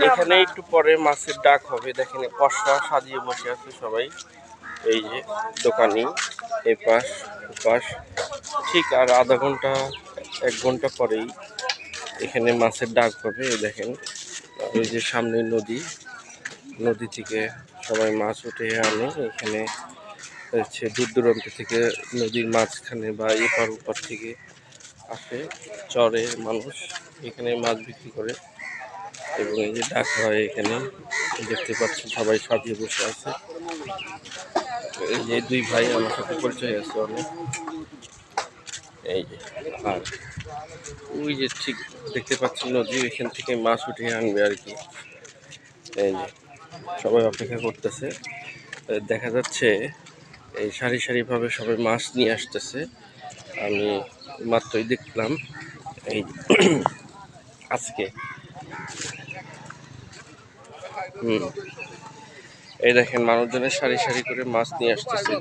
এখানে একটু পরে মাছের ডাক হবে। দেখেন পশরা সাজিয়ে বসে আছে সবাই, এই যে দোকানি এপাশ ওপাশ। ঠিক আর আধা ঘন্টা 1 ঘন্টা পরেই এখানে মাছের ডাক হবে। দেখেন ওই যে সামনে নদী, নদী থেকে সবাই মাছ উঠে আনে। এখানে হচ্ছে দূর দূরান্ত থেকে নদীর মাঝখানে বা এপার ওপার থেকে আসে চরের মানুষ, এখানে মাছ বিক্রি করে এবং এই যে ডাক হয় এখানে দেখতে পাচ্ছেন সবাই সাজিয়ে বসে আছে। এই যে 2 ভাই আমার সাথে পরিচয় আছে অনেক, এই যে। আর ওই যে ঠিক দেখতে পাচ্ছেন নদী, এখান থেকে মাছ উঠিয়ে আনবে আর কি। এই যে সবাই অপেক্ষা করতেছে, দেখা যাচ্ছে এই সারি সারিভাবে সবাই মাছ নিয়ে আসতেছে। আমি মাত্রই দেখলাম এই আজকে। এই দেখেন মানুষজনের সারি সারি করে মাছ নিয়ে আসতেছে।